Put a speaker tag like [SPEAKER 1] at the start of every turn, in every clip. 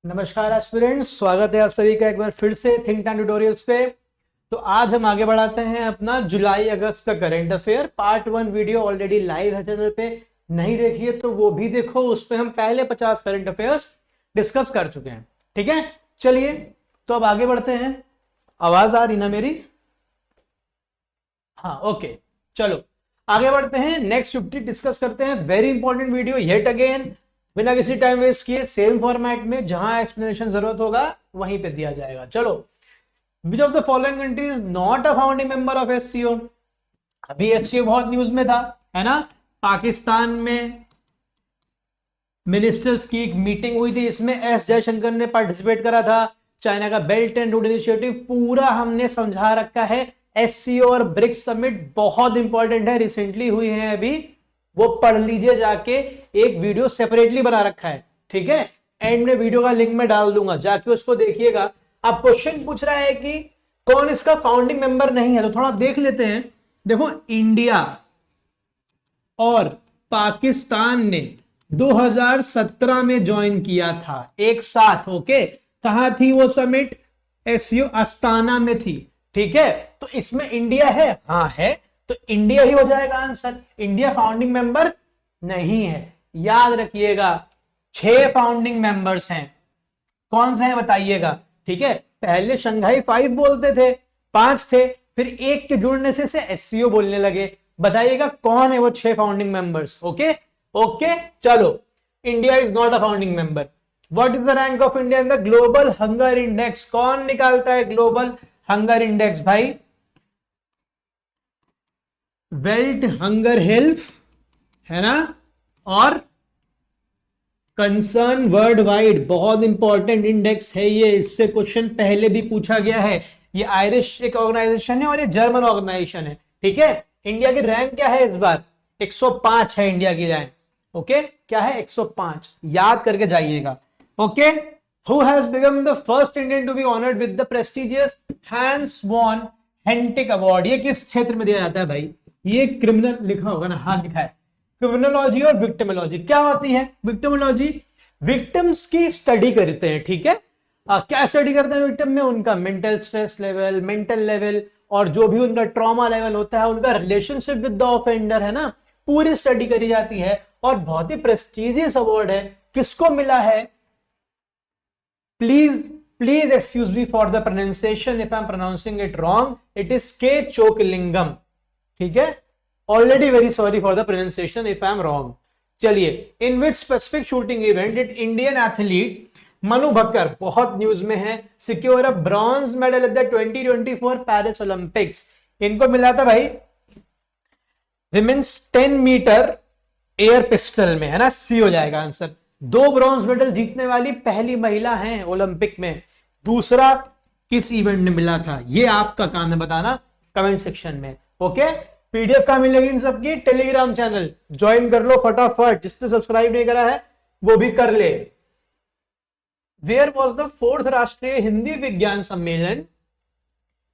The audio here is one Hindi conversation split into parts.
[SPEAKER 1] नमस्कार एस्पिरेंट्स, स्वागत है आप सभी का एक बार फिर से थिंक टैंक ट्यूटोरियल्स पे। तो आज हम आगे बढ़ाते हैं अपना जुलाई अगस्त का current affair. Part 1 video already live है चैनल पे, नहीं देखी है तो वो भी देखो। उस पे हम पहले 50 करंट अफेयर्स डिस्कस कर चुके हैं। ठीक है, चलिए तो अब आगे बढ़ते हैं। आवाज आ रही ना मेरी? हाँ, ओके, चलो आगे बढ़ते हैं। नेक्स्ट 50 डिस्कस करते हैं। Very important video yet again, बिना किसी टाइम वेस्ट किए सेम फॉर्मेट में, जहां एक्सप्लेनेशन जरूरत होगा वहीं पे दिया जाएगा। चलो, विच of the following country is not a founding member of SCO? अभी एससीओ बहुत न्यूज में था, है ना। पाकिस्तान में मिनिस्टर्स की एक मीटिंग हुई थी, इसमें एस जयशंकर ने पार्टिसिपेट करा था। चाइना का बेल्ट एंड रोड इनिशिएटिव पूरा हमने समझा रखा है। एससीओ और ब्रिक्स समिट बहुत इंपॉर्टेंट है, रिसेंटली हुई है अभी, वो पढ़ लीजिए जाके। एक वीडियो सेपरेटली बना रखा है, ठीक है। एंड में वीडियो का लिंक मैं डाल दूंगा, जाके उसको देखिएगा। अब क्वेश्चन पूछ रहा है कि कौन इसका फाउंडिंग मेंबर नहीं है, तो थोड़ा देख लेते हैं। देखो, इंडिया और पाकिस्तान ने 2017 में ज्वाइन किया था एक साथ। ओके, कहां थी वो समिट? एससीओ अस्ताना में थी, ठीक है। तो इसमें इंडिया है, हाँ है, तो इंडिया ही हो जाएगा आंसर। इंडिया फाउंडिंग मेंबर नहीं है, याद रखिएगा। 6 फाउंडिंग मेंबर्स हैं, कौन से हैं बताइएगा, ठीक है। पहले शंघाई 5 बोलते थे, 5 थे, फिर एक के जुड़ने से एससीओ बोलने लगे। बताइएगा कौन है वो 6 फाउंडिंग मेंबर्स। ओके ओके, चलो। India is not a founding member. What is the rank of India in the global hunger index? कौन निकालता है ग्लोबल हंगर इंडेक्स भाई? वर्ल्ड हंगर हेल्थ, है ना, और कंसर्न वर्ल्ड वाइड, बहुत इंपॉर्टेंट इंडेक्स है ये। इससे क्वेश्चन पहले भी पूछा गया है। ये आयरिश एक ऑर्गेनाइजेशन है और ये जर्मन ऑर्गेनाइजेशन है, ठीक है। इंडिया की रैंक क्या है इस बार? 105 है इंडिया की रैंक। ओके, क्या है? 105, याद करके जाइएगा। Okay, who has become the first Indian to be honoured with the prestigious Hans von Hentig award? ये किस क्षेत्र में दिया जाता है भाई? ये क्रिमिनल लिखा होगा ना? हाँ, लिखा है। क्रिमिनोलॉजी और विक्टिमोलॉजी क्या होती है? विक्टिमोलॉजी विक्टिम्स की स्टडी करते हैं, ठीक है। क्या स्टडी करते हैं विक्टिम में? उनका mental stress level, mental level, और जो भी उनका ट्रॉमा लेवल होता है, उनका रिलेशनशिप विद द ऑफेंडर, है ना, पूरी स्टडी करी जाती है। और बहुत ही प्रेस्टिजियस अवार्ड है। किसको मिला है? Please excuse me for the pronunciation if I am pronouncing it wrong. It is K Chokkalingam, ठीक है। Already very sorry for the pronunciation if I am wrong. चलिए, in which specific shooting event did Indian athlete Manu Bhaker, बहुत न्यूज में है, secure a bronze medal at the 2024 Paris Olympics? इनको मिला था भाई विमेन्स 10 मीटर एयर पिस्टल में, है ना। सी हो जाएगा आंसर। 2 ब्रॉन्ज मेडल जीतने वाली पहली महिला हैं ओलंपिक में। दूसरा किस इवेंट में मिला था, ये आपका काम है बताना कमेंट सेक्शन में। ओके, पीडीएफ कहां मिलेगी इन सबकी? टेलीग्राम चैनल ज्वाइन कर लो फटाफट, जिसने सब्सक्राइब नहीं करा है वो भी कर ले। वेयर वॉज द 4th राष्ट्रीय हिंदी विज्ञान सम्मेलन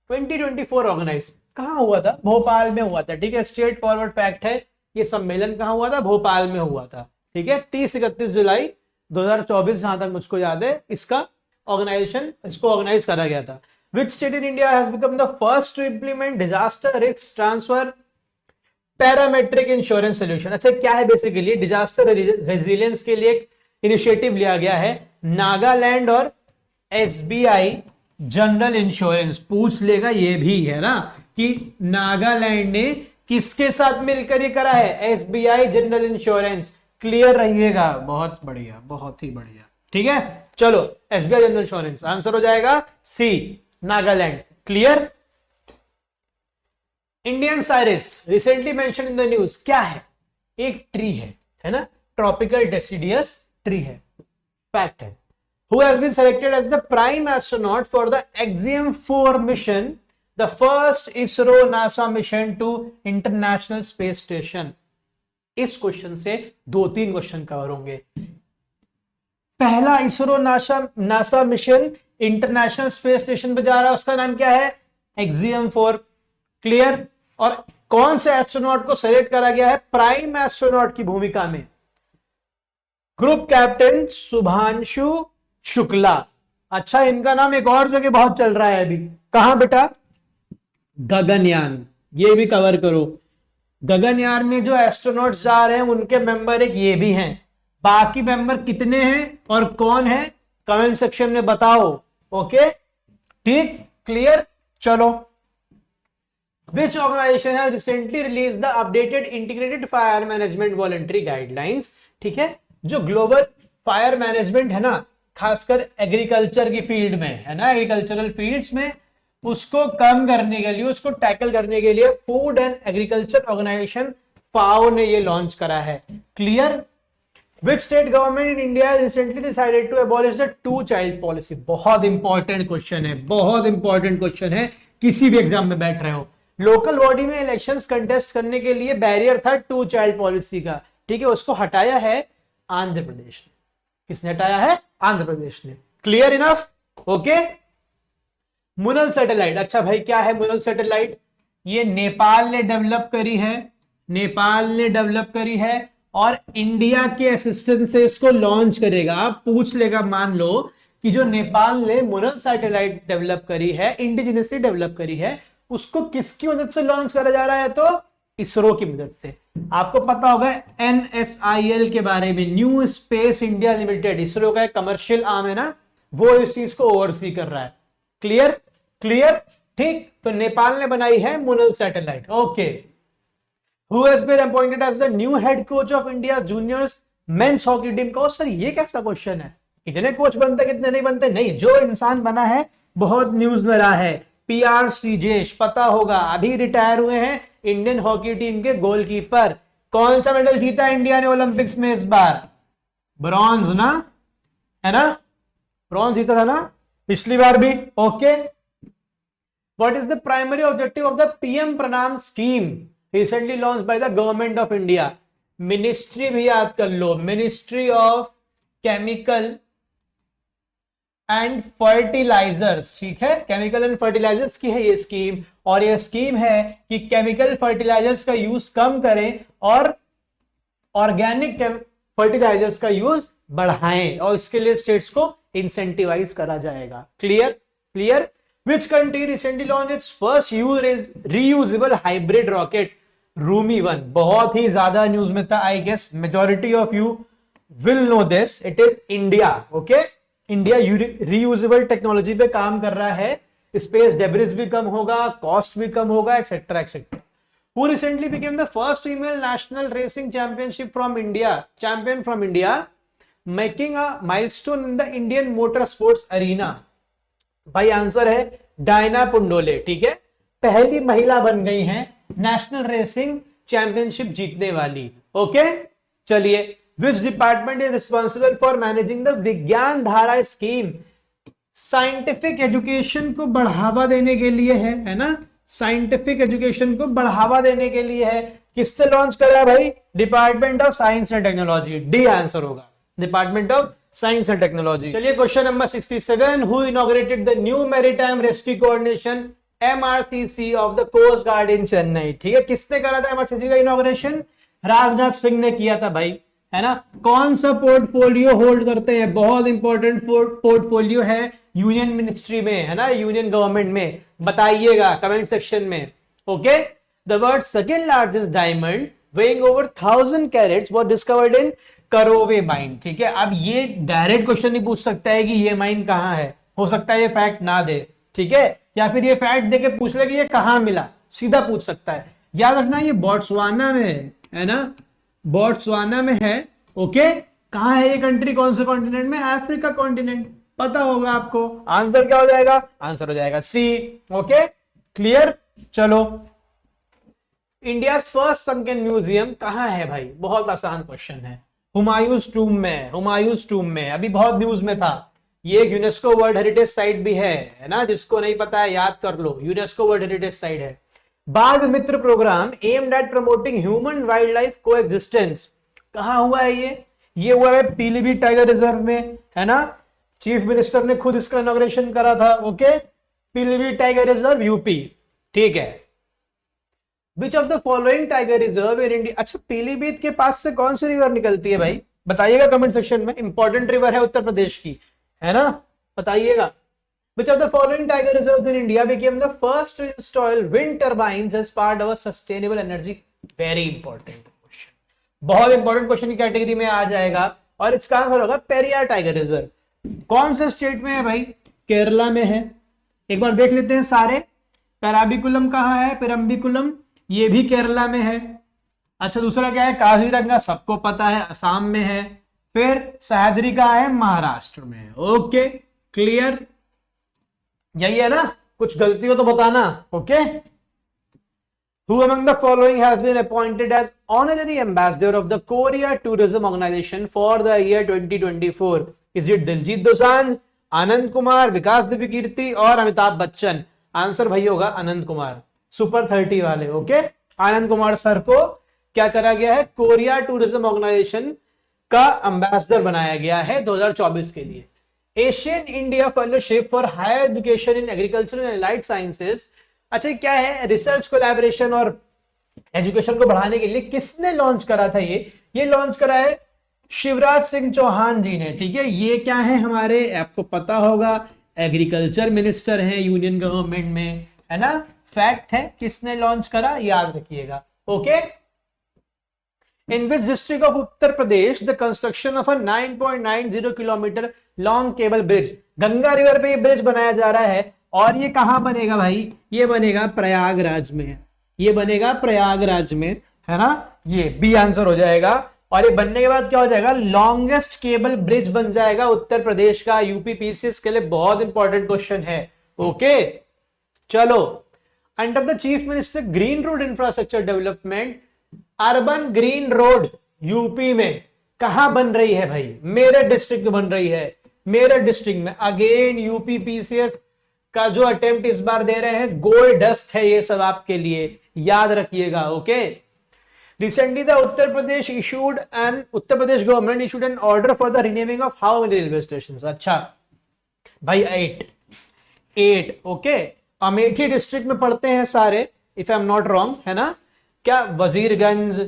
[SPEAKER 1] 2024 ऑर्गेनाइज? कहां हुआ था? भोपाल में हुआ था, ठीक है। स्ट्रेट फॉरवर्ड फैक्ट है, ये सम्मेलन कहां हुआ था? भोपाल में हुआ था, ठीक है। 30-31 जुलाई 2024, जहां तक मुझको याद है, इसका ऑर्गेनाइजेशन, इसको ऑर्गेनाइज करा गया था। Which state in India has become the first to implement disaster risk transfer parametric insurance solution? अच्छा, क्या है बेसिकली? डिजास्टर रेजिलियंस के लिए एक इनिशिएटिव लिया गया है। नागालैंड और एसबीआई जनरल इंश्योरेंस, पूछ लेगा ये भी, है ना, कि नागालैंड ने किसके साथ मिलकर ये करा है? SBI general insurance. क्लियर रहिएगा, बहुत बढ़िया, बहुत ही बढ़िया, ठीक है। चलो, एसबीआई जनरल इंश्योरेंस आंसर हो जाएगा C, Nagaland. Clear? Indian Cyrus recently mention in the news, क्या है? एक ट्री है ना, ट्रॉपिकल डेसिडियस ट्री है, फैक्ट है। Who has been selected as the prime astronaut for the Axiom-4 mission, the first ISRO NASA mission to International Space Station? इस क्वेश्चन से 2-3 क्वेश्चन कवर होंगे। पहला ISRO NASA mission international space station पे जा रहा है, उसका नाम क्या है? Axiom-4। क्लियर? और कौन से एस्ट्रोनॉट को सेलेक्ट करा गया है प्राइम एस्ट्रोनॉट की भूमिका में? Group captain Shubhanshu Shukla. अच्छा, इनका नाम एक और जगह बहुत चल रहा है अभी, कहां बेटा? गगनयान, ये भी कवर करो। गगनयान में जो एस्ट्रोनॉट्स जा रहे हैं उनके मेंबर एक ये भी हैं। बाकी मेंबर कितने हैं और कौन है, कमेंट सेक्शन में बताओ। ओके, ठीक, क्लियर। चलो, which organization has recently released the updated integrated fire management voluntary guidelines? ठीक है, जो ग्लोबल फायर मैनेजमेंट है ना, खासकर एग्रीकल्चर की फील्ड में है ना, एग्रीकल्चरल फील्ड्स में, उसको कम करने के लिए, उसको टैकल करने के लिए फूड एंड एग्रीकल्चर ऑर्गेनाइजेशन फाओ ने ये लॉन्च करा है। Clear. Which state government in India has recently decided to abolish the two-child policy? बहुत इंपॉर्टेंट क्वेश्चन है, बहुत इंपॉर्टेंट क्वेश्चन है, किसी भी एग्जाम में बैठ रहे हो। लोकल बॉडी में इलेक्शंस कंटेस्ट करने के लिए बैरियर था टू चाइल्ड पॉलिसी का, ठीक है, उसको हटाया है आंध्र प्रदेश ने। किसने हटाया है? आंध्र प्रदेश ने। Clear enough? ओके। मुनल सैटेलाइट, अच्छा भाई क्या है मुनल सैटेलाइट? ये नेपाल ने डेवलप करी है, नेपाल ने डेवलप करी है और इंडिया के असिस्टेंस से इसको लॉन्च करेगा। आप पूछ लेगा, मान लो कि जो नेपाल ने मुनल सैटेलाइट डेवलप करी है, इंडिजिनसली डेवलप करी है, उसको किसकी मदद से लॉन्च करा जा रहा है? तो इसरो की मदद से। आपको पता होगा NSIL के बारे में, new space India limited, ISRO का एक कमर्शियल आर्म है ना, वो इस चीज को ओवरसी कर रहा है। क्लियर? क्लियर, ठीक। तो नेपाल ने बनाई है Munal satellite. Okay. Who has been appointed as the new head coach of India juniors men's hockey team? को सर ये कैसा क्वेश्चन है? कितने कोच बनते कितने नहीं बनते? नहीं, जो इंसान बना है बहुत न्यूज में रहा है, PR श्रीजेश, पता होगा, अभी रिटायर हुए हैं इंडियन हॉकी टीम के गोलकीपर। कौन सा मेडल जीता इंडिया ने ओलंपिक्स में इस बार? ब्रॉन्ज ना, है ना, ब्रॉन्ज जीता था ना पिछली बार भी। Okay. What is the primary objective of the PM Pranam scheme recently launch by the government of India? Ministry भी याद कर लो, ministry of chemical and fertilisers, ठीक है, केमिकल एंड फर्टिलाइजर्स की है ये स्कीम। और ये स्कीम है कि केमिकल फर्टिलाइजर्स का यूज कम करें और ऑर्गेनिक फर्टिलाइजर्स का यूज बढ़ाएं, और इसके लिए स्टेट्स को इंसेंटिवाइज करा जाएगा। Clear? Clear. Which country recently launched its first reusable hybrid rocket, Rumi 1? बहुत ही ज्यादा न्यूज में था, I guess majority of you will know this, it is India. Okay, India reusable technology पे काम कर रहा है, स्पेस डेब्रिस भी कम होगा, कॉस्ट भी कम होगा, etcetera etcetera. Who recently became the first female national racing championship from India, champion from India, making a milestone in the Indian motor sports arena? भाई आंसर है डायना पुंडोले, ठीक है, पहली महिला बन गई हैं नेशनल रेसिंग चैंपियनशिप जीतने वाली। ओके, चलिए। Which department is responsible for managing the विज्ञान धारा स्कीम? साइंटिफिक एजुकेशन को बढ़ावा देने के लिए है ना, साइंटिफिक एजुकेशन को बढ़ावा देने के लिए है। किसने लॉन्च करा भाई? Department of science and technology. D answer होगा, department of science and technology. चलिए question number 67, who inaugurated the new maritime rescue coordination MRCC of the coast guard in Chennai? ठीक है, किसने करा था MRCC का इनॉग्रेशन? राजनाथ सिंह ने किया था भाई, है ना। कौन सा पोर्टफोलियो होल्ड करते हैं? बहुत इंपॉर्टेंट पोर्टफोलियो है यूनियन मिनिस्ट्री में, है ना, यूनियन गवर्नमेंट में, बताइएगा कमेंट सेक्शन में। Okay. The world second largest diamond weighing over 1000 carats was discovered in Karowe mine. ठीक है, अब ये डायरेक्ट क्वेश्चन नहीं पूछ सकता है कि ये माइन कहां है, हो सकता है ये फैक्ट ना दे, ठीक है, या फिर ये फैक्ट देके पूछ ले कि ये कहां मिला, सीधा पूछ सकता है। याद रखना ये बोट्सवाना में है ना, बोट्सवाना में है। ओके, कहां है ये कंट्री, कौन से कॉन्टिनेंट में? अफ्रीका कॉन्टिनेंट, पता होगा आपको। आंसर क्या हो जाएगा? आंसर हो जाएगा सी। Okay, clear. चलो, इंडिया फर्स्ट संकन म्यूजियम कहां है भाई? बहुत आसान क्वेश्चन है, हुमायूंस टूम में, हुमायूंस टूम में, अभी बहुत न्यूज में था। ये यूनेस्को वर्ल्ड हेरिटेज साइट भी है ना, जिसको नहीं पता है याद कर लो, यूनेस्को वर्ल्ड हेरिटेज साइट है। Bagh Mitra programme aimed at promoting human wildlife coexistence कहां हुआ है? ये हुआ है पीलीभीत टाइगर रिजर्व में, है ना, चीफ मिनिस्टर ने खुद इसका इनॉग्रेशन करा था। Okay, Pilibhit tiger reserve UP, ठीक है। Which of the following tiger reserve in India? अच्छा, पीलीभीत के पास से कौन सी रिवर निकलती है भाई, बताइएगा कमेंट सेक्शन में। इंपॉर्टेंट रिवर है उत्तर प्रदेश की, है ना, बताइएगा। Which of the following tiger reserves in India became the first to install wind turbines as part of a sustainable energy? Very important question, बहुत इंपॉर्टेंट क्वेश्चन की कैटेगरी में आ जाएगा, और इसका आंसर होगा पेरियार टाइगर रिजर्व। कौन से स्टेट में है भाई? केरला में है। एक बार देख लेते हैं सारे। पेराबिकुलम कहाँ है? पेरम्बिकुलम, ये भी केरला में है। अच्छा, दूसरा क्या है? काजीरंगा, सबको पता है, असम में है। फिर सह्याद्री का है, महाराष्ट्र में है। ओके, क्लियर, यही है ना? कुछ गलती हो तो बताना। Okay, Who among the following has been appointed as honorary ambassador of the Korea Tourism Organization for the year 2024? Is it Diljit Dosanjh, Anand Kumar, Vikas Divyakirti और अमिताभ बच्चन? आंसर भाई होगा आनंद कुमार, सुपर 30 वाले। ओके, आनंद कुमार सर को क्या करा गया है? कोरिया टूरिज्म ऑर्गेनाइजेशन का एम्बेसडर बनाया गया है 2024 के लिए। Asian India fellowship for higher education in agriculture and allied sciences, अच्छा क्या है? रिसर्च कोलैबोरेशन और एजुकेशन को बढ़ाने के लिए किसने लॉन्च करा था? ये लॉन्च करा है शिवराज सिंह चौहान जी ने। ठीक है, ये क्या है? हमारे, आपको पता होगा, एग्रीकल्चर मिनिस्टर हैं यूनियन गवर्नमेंट में, है ना? फैक्ट है, किसने लॉन्च करा याद रखिएगा। Okay, In which district of Uttar Pradesh the construction of a 9.90 kilometre long cable bridge, Ganga river पे ये ब्रिज बनाया जा रहा है, और ये कहां बनेगा भाई? ये बनेगा प्रयागराज में। ये बनेगा प्रयागराज में, है ना? ये बी आंसर हो जाएगा। और ये बनने के बाद क्या हो जाएगा? लॉन्गेस्ट केबल ब्रिज बन जाएगा उत्तर प्रदेश का। यूपी पीसीएस के लिए बहुत इंपॉर्टेंट क्वेश्चन है। ओके, चलो। Under the chief minister green road infrastructure development, urban green road UP में कहां बन रही है भाई? मेरठ डिस्ट्रिक्ट में बन रही है। मेरठ डिस्ट्रिक्ट में। अगेन यूपी पीसीएस का जो अटेम्प्ट इस बार दे रहे हैं, गोल्ड डस्ट है ये सब आपके लिए, याद रखिएगा। Okay, recently the Uttar Pradesh government issued N order for the renaming of how many railway station? अच्छा भाई, 8। ओके, अमेठी डिस्ट्रिक्ट में पढ़ते हैं सारे, if I am not wrong, है ना? क्या वजीरगंज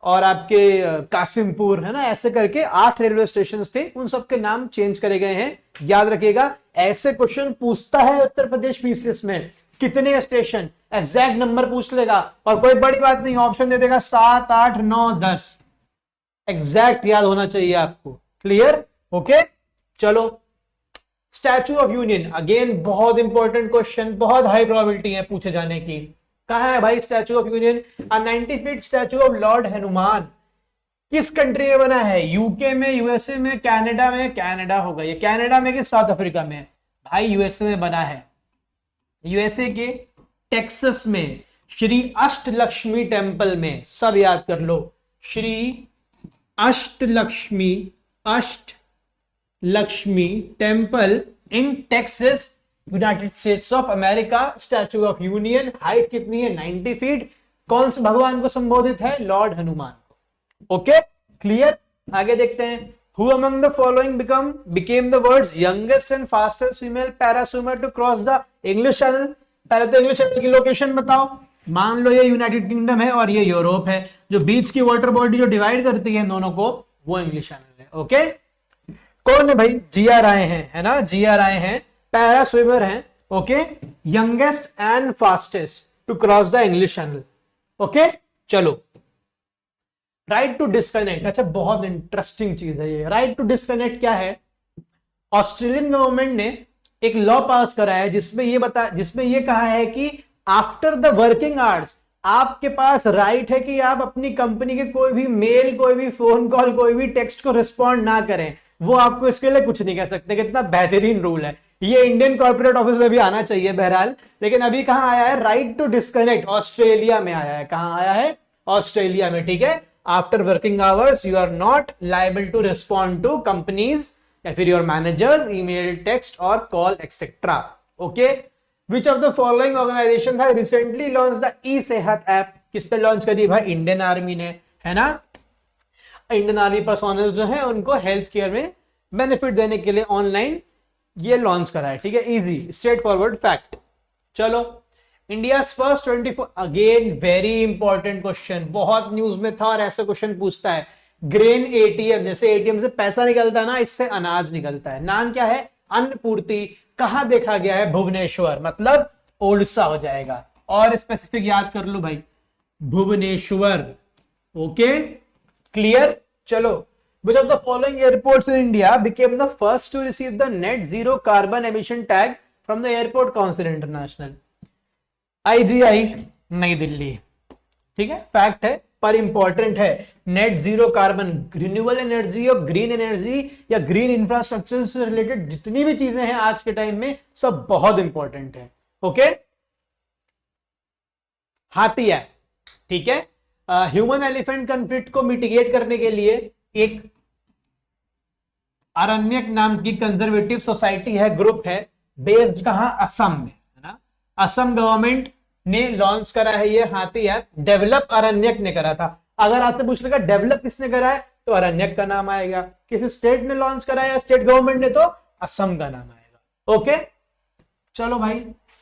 [SPEAKER 1] और आपके कासिमपुर, है ना? ऐसे करके 8 रेलवे स्टेशन थे, उन सबके नाम चेंज करे गए हैं, याद रखिएगा। ऐसे क्वेश्चन पूछता है उत्तर प्रदेश पीसीएस में, कितने स्टेशन, एग्जैक्ट नंबर पूछ लेगा, और कोई बड़ी बात नहीं, ऑप्शन दे देगा 7, 8, 9, 10, एग्जैक्ट याद होना चाहिए आपको। क्लियर? ओके, चलो। स्टैचू ऑफ यूनियन, अगेन बहुत इंपॉर्टेंट क्वेश्चन, बहुत हाई प्रोबेबिलिटी है पूछे जाने की। कहां है भाई statue of union? 90 feet statue of Lord Hanuman किस कंट्री में बना है? यूके में, यूएसए में, कनाडा में? कनाडा होगा ये। कनाडा में कि साउथ अफ्रीका में? भाई यूएसए में बना है। यूएसए के टेक्सास में श्री अष्टलक्ष्मी टेम्पल में, सब याद कर लो, Shri Ashtalakshmi temple in Texas, United States of America. Statue of union, height कितनी है? 90 फीट। कौन से भगवान को संबोधित है? लॉर्ड हनुमान को। Okay, clear? आगे देखते हैं। Who among the following became the world's youngest and fastest female paraswimmer to cross the English Channel? पहले तो इंग्लिश चैनल की लोकेशन बताओ। मान लो ये यूनाइटेड किंगडम है और ये यूरोप है, जो बीच की वाटर बॉडी जो डिवाइड करती है दोनों को, वो इंग्लिश चैनल है। ओके, कौन है भाई? जीआर आए हैं, है ना? जीआर आए हैं, पैरा स्विमर हैं। Okay, youngest and fastest to cross the English Channel. Okay, चलो। राइट टू डिस्कनेक्ट, अच्छा बहुत इंटरेस्टिंग चीज है ये। राइट टू डिस्कनेक्ट क्या है? ऑस्ट्रेलियन गवर्नमेंट ने एक लॉ पास करा है जिसमें ये कहा है कि आफ्टर द वर्किंग आवर्स आपके पास राइट है कि आप अपनी कंपनी के कोई भी मेल, कोई भी फोन कॉल, कोई भी टेक्स्ट को रिस्पॉन्ड ना करें। वो आपको इसके लिए कुछ नहीं कह सकते। कितना बेहतरीन रूल है ये। इंडियन कॉर्पोरेट ऑफिस में भी आना चाहिए बहरहाल, लेकिन अभी कहां आया है? राइट टू डिस्कनेक्ट ऑस्ट्रेलिया में आया है। कहां आया है? ऑस्ट्रेलिया में। ठीक है, after working hours you are not liable to respond to companies या फिर योर मैनेजर्स ईमेल, टेक्स्ट और call etcetera. Okay, which of the following organisation है recently launch the e Sehat app? किसने लॉन्च करी भाई? इंडियन आर्मी ने, है ना? इंडियन आर्मी पर्सोनल जो है उनको हेल्थ केयर में बेनिफिट देने के लिए ऑनलाइन ये लॉन्च करा है। ठीक है, इजी स्ट्रेट फॉरवर्ड फैक्ट। चलो, India first 24, again very important question, बहुत न्यूज में था और ऐसा क्वेश्चन पूछता है। ग्रेन एटीएम, जैसे एटीएम से पैसा निकलता है ना, इससे अनाज निकलता है। नाम क्या है? अन्न पूर्ति कहां देखा गया है? भुवनेश्वर, मतलब ओडिशा हो जाएगा। और स्पेसिफिक याद कर लो भाई, भुवनेश्वर। Okay, clear. चलो, which of the following airports in India became the first to receive the net zero carbon emission tag from the Airport Council International? IGI नई दिल्ली, ठीक है, फैक्ट है पर इंपॉर्टेंट है। Net zero carbon, renewable energy और ग्रीन एनर्जी या ग्रीन इंफ्रास्ट्रक्चर से रिलेटेड जितनी भी चीजें हैं आज के टाइम में, सब बहुत इंपॉर्टेंट है। ओके, हाथी है, ठीक है। ह्यूमन एलिफेंट कॉन्फ्लिक्ट को मिटिगेट करने के लिए एक अरण्यक नाम की कंजर्वेटिव सोसाइटी है, ग्रुप है, बेस्ड कहां? असम में, है ना। असम गवर्नमेंट ने लॉन्च करा है ये हाथी ऐप। डेवलप अरण्यक ने करा था। अगर आपसे पूछ लेगा डेवलप किसने करा है, तो अरण्यक का नाम आएगा। किसी स्टेट ने लॉन्च करा है या स्टेट गवर्नमेंट ने, तो असम का नाम आएगा। ओके, चलो भाई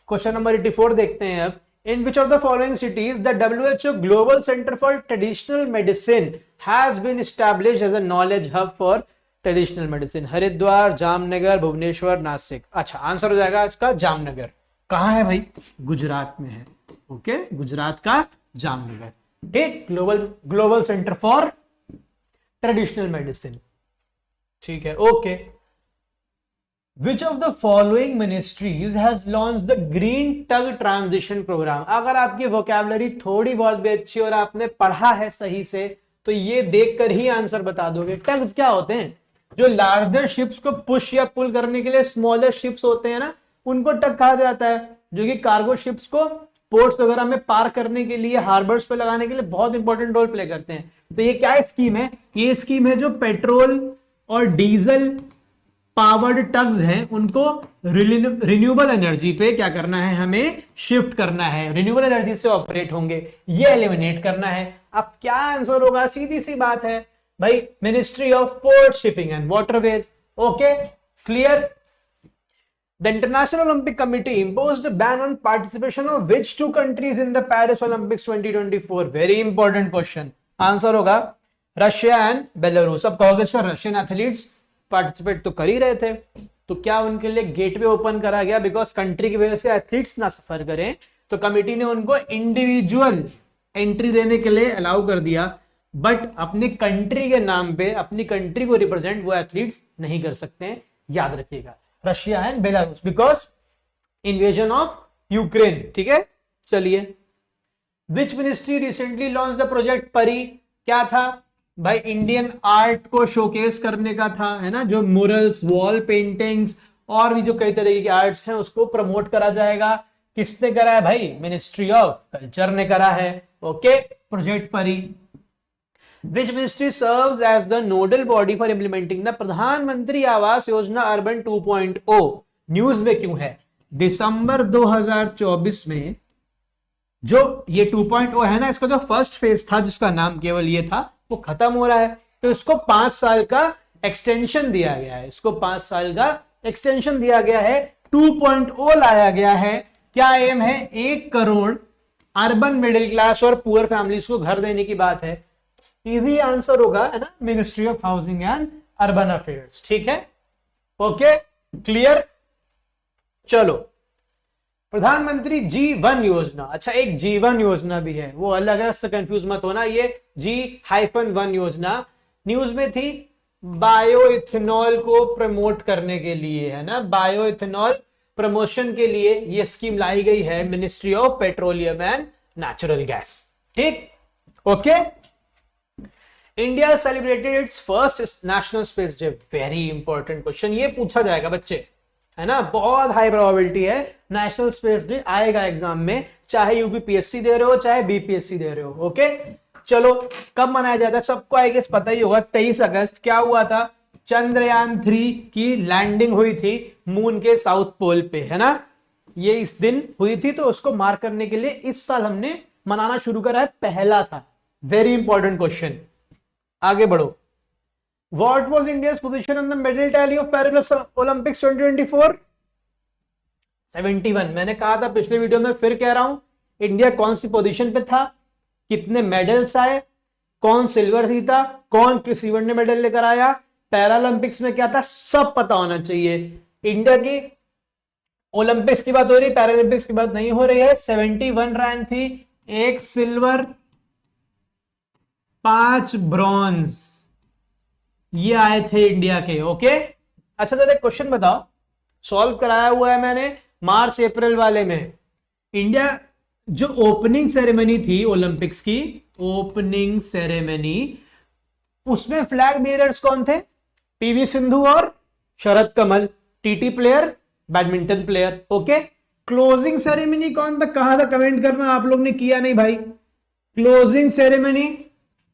[SPEAKER 1] क्वेश्चन नंबर 84 देखते हैं अब। In which of the following cities the WHO global centre for traditional medicine has been established as a knowledge hub for traditional medicine? Haridwar, Jamnagar, Bhubaneswar, Nashik. अच्छा, आंसर हो जाएगा इसका जामनगर। कहां है भाई? गुजरात में है। ओके, गुजरात का जामनगर, ठीक। Global centre for traditional medicine, ठीक है। Okay, which of the following ministries has launch the green tug transition programme? अगर आपकी वोकैबुलरी थोड़ी बहुत भी अच्छी और आपने पढ़ा है सही से, तो ये देखकर ही आंसर बता दोगे। टग्स क्या होते हैं? जो लार्जर शिप्स को पुश या पुल करने के लिए स्मॉलर शिप्स होते हैं ना, उनको टग कहा जाता है। जो कि कार्गो शिप्स को पोर्ट्स वगैरह में पार करने के लिए, हार्बर्स पे लगाने के लिए बहुत इंपॉर्टेंट रोल प्ले करते हैं। तो ये क्या स्कीम है? ये स्कीम है जो पेट्रोल और डीजल पावर्ड टग्स हैं, उनको रिन्यूएबल एनर्जी पे क्या करना है? हमें शिफ्ट करना है, रिन्यूएबल एनर्जी से ऑपरेट होंगे, ये एलिमिनेट करना है। अब क्या आंसर होगा? सीधी सी बात है भाई, ministry of port, shipping and waterways. Okay, clear. The International Olympic Committee imposed a ban on participation of which two countries in the Paris Olympics 2024? Very important question. Answer होगा रशिया एंड बेलारूस। अब कहोगे सर रशियन एथलीट्स पार्टिसिपेट तो कर ही रहे थे, तो क्या उनके लिए गेटवे ओपन करा गया? बिकॉज कंट्री की वजह से एथलीट्स ना सफर करें, तो कमिटी ने उनको इंडिविजुअल एंट्री देने के लिए अलाउ कर दिया, बट अपनी कंट्री के नाम पे, अपनी कंट्री को रिप्रेजेंट वो एथलीट्स नहीं कर सकते हैं। याद रखिएगा, Russia and Belarus, because invasion of Ukraine, ठीक है। चलिए, which ministry recently launch the project परी? क्या था भाई? इंडियन आर्ट को शोकेस करने का था, है ना। जो मुरल्स, वॉल पेंटिंग्स और भी जो कई तरह की आर्ट्स हैं, उसको प्रमोट करा जाएगा। किसने करा है भाई? मिनिस्ट्री ऑफ कल्चर ने करा है। ओके, प्रोजेक्ट परी। Which ministry serves as the nodal body for implementing the प्रधानमंत्री आवास योजना अर्बन 2.0? न्यूज में क्यों है? दिसंबर 2024 में जो ये 2.0 है ना, इसका जो फर्स्ट फेज था, जिसका नाम केवल ये था, वो खत्म हो रहा है। तो इसको 5 साल का एक्सटेंशन दिया गया है। इसको 5 साल का एक्सटेंशन दिया गया है। 2.0 लाया गया है। क्या एम है? 1 करोड़ अर्बन मिडिल क्लास और पुअर फैमिलीज को घर देने की बात है। इजी आंसर होगा, है ना, ministry of housing and urban affairs, ठीक है। Okay, clear. चलो, प्रधानमंत्री G1 योजना। अच्छा, एक G1 योजना भी है, वो अलग है, उससे कंफ्यूज मत होना। ये G-1 योजना न्यूज में थी, बायो इथेनॉल को प्रमोट करने के लिए, है ना। बायो इथेनॉल प्रमोशन के लिए ये स्कीम लाई गई है, ministry of petroleum and natural gas, ठीक। Okay, India celebrated its first national space day. Very important question, ये पूछा जाएगा बच्चे, है ना। बहुत हाई प्रोबेबिलिटी है नेशनल स्पेस डे आएगा एग्जाम में, चाहे यूपीपीएससी दे रहे हो चाहे बीपीएससी दे रहे हो। ओके, चलो, कब मनाया जाता है? सबको आई गेस पता ही होगा, 23 अगस्त। क्या हुआ था? चंद्रयान 3 की लैंडिंग हुई थी मून के साउथ पोल पे, है ना। ये इस दिन हुई थी, तो उसको मार्क करने के लिए इस साल हमने मनाना शुरू करा है, पहला था। वेरी इंपॉर्टेंट क्वेश्चन, आगे बढ़ो। What was India's position on the medal tally of Paris Olympics 2024? 71। मैंने कहा था पिछले वीडियो में, फिर कह रहा हूं, इंडिया कौन सी पोजीशन पे था, कितने मेडल्स आए, कौन सिल्वर जीता, कौन किस इवेंट में मेडल लेकर आया, पैरालंपिक्स में क्या था, सब पता होना चाहिए। इंडिया की ओलंपिक्स की बात हो रही, पैरालंपिक्स की बात नहीं हो रही है। 71 रैंक थी, 1 सिल्वर, 5 ब्रॉन्ज, ये आए थे इंडिया के। ओके, अच्छा चलो एक क्वेश्चन बताओ, सॉल्व कराया हुआ है मैंने मार्च अप्रैल वाले में। इंडिया जो ओपनिंग सेरेमनी थी ओलंपिक्स की, ओपनिंग सेरेमनी, उसमें फ्लैग बेयरर्स कौन थे? पीवी सिंधु और Sharath Kamal, TT player, badminton player. Okay, closing ceremony कौन था, कहां था, कमेंट करना, आप लोग ने किया नहीं भाई। क्लोजिंग सेरेमनी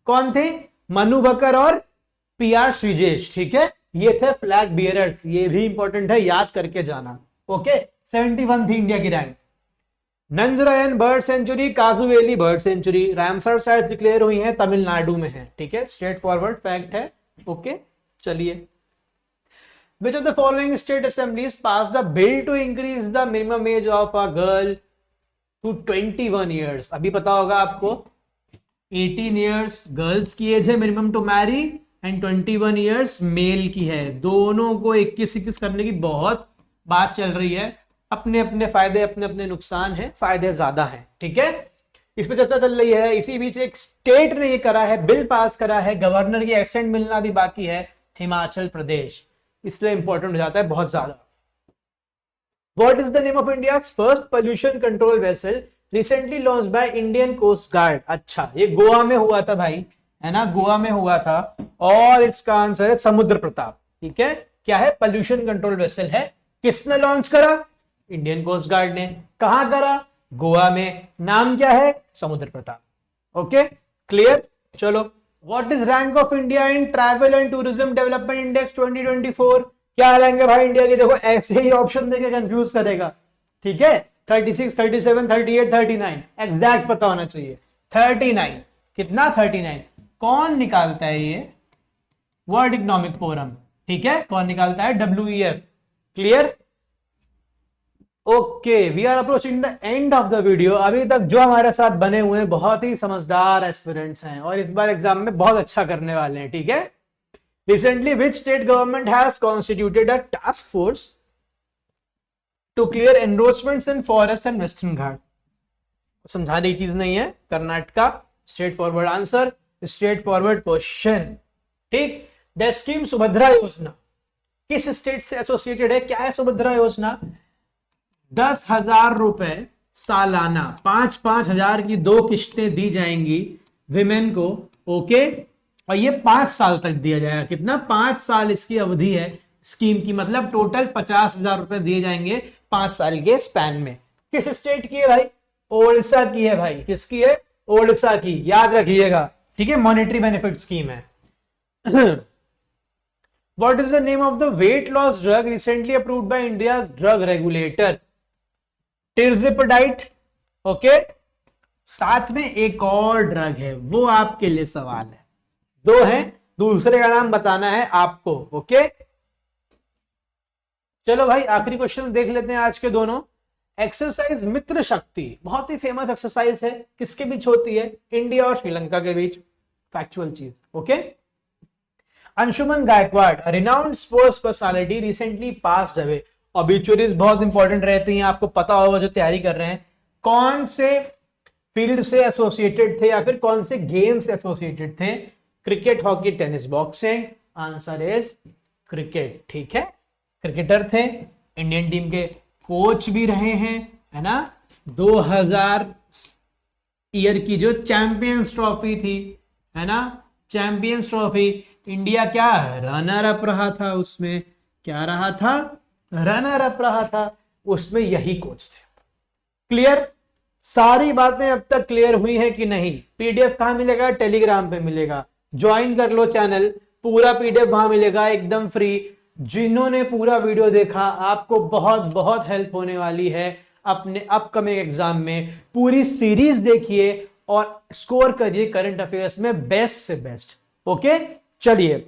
[SPEAKER 1] कौन थे? मनु बकर और पीआर श्रीजेश। ठीक है, ये थे फ्लैग बियरर्स, ये भी इंपॉर्टेंट है, याद करके जाना। ओके, 71 थी इंडिया की rank. Nanjarayan bird sanctuary, Kazhuveli bird sanctuary, Ramsar sites declare हुई हैं, तमिलनाडु में है। ठीक है, स्ट्रेट फॉरवर्ड फैक्ट है। ओके, चलिए, which of the following state assemblies passed a bill to increase the minimum age of a girl to 21 years? अभी पता होगा आपको, 18 years गर्ल्स की एज है minimum to marry and 21 years male की है। दोनों को 21-21 करने की बहुत बात चल रही है, अपने अपने फायदे अपने अपने नुकसान है, फायदे ज्यादा है। ठीक है, इस पे चर्चा चल रही है। इसी बीच एक स्टेट ने ये करा है, बिल पास करा है, गवर्नर की एक्सेंट मिलना भी बाकी है, हिमाचल प्रदेश, इसलिए इंपॉर्टेंट हो जाता है बहुत ज्यादा। What is the name of India's first pollution control vessel recently launched by Indian Coast Guard? अच्छा, ये गोवा में हुआ था भाई, है ना, गोवा में हुआ था, और इसका आंसर है समुद्र प्रताप। ठीक है, क्या है? पोल्यूशन कंट्रोल वेसल है। किसने लॉन्च करा? इंडियन कोस्ट गार्ड ने। कहां करा? गोवा में। नाम क्या है? समुद्र प्रताप। Okay, clear. चलो, what is rank of India in travel and tourism development index 2024? क्या रैंक है भाई इंडिया की? देखो ऐसे ही ऑप्शन देके कंफ्यूज करेगा। ठीक है, 36, 37, 38, 39, एग्जैक्ट पता होना चाहिए। 39 कितना? 39 कौन निकालता है? ये वर्ल्ड इकोनॉमिक फोरम। ठीक है, कौन निकालता है? WEF। Clear. Okay, we are approaching the end of the video. अभी तक जो हमारे साथ बने हुए हैं बहुत ही समझदार एस्पिरेंट्स हैं और इस बार एग्जाम में बहुत अच्छा करने वाले हैं। ठीक है, recently which state government has constituted a task force to clear encroachments in forest and western घाट? समझाने की चीज नहीं है, Karnataka. Straight forward answer, straight forward question. ठीक, द स्कीम सुभद्रा योजना किस स्टेट से एसोसिएटेड है? क्या है सुभद्रा योजना? 10,000 रुपए सालाना, 5-5 हजार की 2 किश्तें दी जाएंगी विमेन को। ओके, और ये 5 साल तक दिया जाएगा। कितना? 5 साल इसकी अवधि है स्कीम की, मतलब टोटल 50,000 रुपए दिए जाएंगे 5 साल के स्पैन में। किस स्टेट की है भाई? ओडिशा की है भाई। किसकी है? ओडिशा की, याद रखिएगा। ठीक है, मॉनेटरी बेनिफिट स्कीम है। What is the name of the weight loss drug recently approved by India drug regulator? Tirzepatide. Okay, साथ में एक और ड्रग है, वो आपके लिए सवाल है। 2 हैं, दूसरे का नाम बताना है आपको। ओके, चलो भाई आखिरी क्वेश्चन देख लेते हैं आज के दोनों। एक्सरसाइज मित्र शक्ति बहुत ही फेमस एक्सरसाइज है, किसके बीच होती है? इंडिया और श्रीलंका के बीच। फैक्चुअल चीज। Okay, Anshuman Gaekwad, renowned sports personality, recently passed away. Obituaries बहुत इंपॉर्टेंट रहती हैं, आपको पता होगा जो तैयारी कर रहे हैं। कौन से फील्ड से एसोसिएटेड थे या फिर कौन से गेम से एसोसिएटेड थे? Cricket, hockey, tennis, boxing. Answer is cricket. ठीक है, क्रिकेटर थे, इंडियन टीम के कोच भी रहे हैं, है ना। 2000 ईयर की जो चैंपियंस ट्रॉफी थी, है ना, चैंपियंस ट्रॉफी, इंडिया क्या रनर अप रहा था उसमें? क्या रहा था? रनर अप रहा था उसमें, यही कोच थे। क्लियर? सारी बातें अब तक क्लियर हुई हैं कि नहीं? पीडीएफ कहां मिलेगा? टेलीग्राम पे मिलेगा, ज्वाइन कर लो चैनल, पूरा पीडीएफ वहां मिलेगा एकदम फ्री। जिन्होंने पूरा वीडियो देखा, आपको बहुत बहुत हेल्प होने वाली है अपने अपकमिंग एग्जाम में। पूरी सीरीज देखिए और स्कोर करिए करंट अफेयर्स में बेस्ट से बेस्ट। ओके, चलिए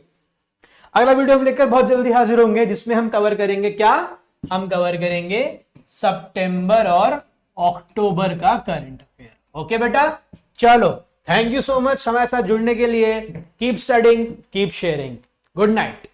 [SPEAKER 1] अगला वीडियो हम लेकर बहुत जल्दी हाजिर होंगे, जिसमें हम कवर करेंगे क्या? हम कवर करेंगे सितंबर और अक्टूबर का करंट अफेयर। ओके बेटा, चलो थैंक यू सो मच हमारे साथ जुड़ने के लिए। Keep studying, keep sharing. Good night.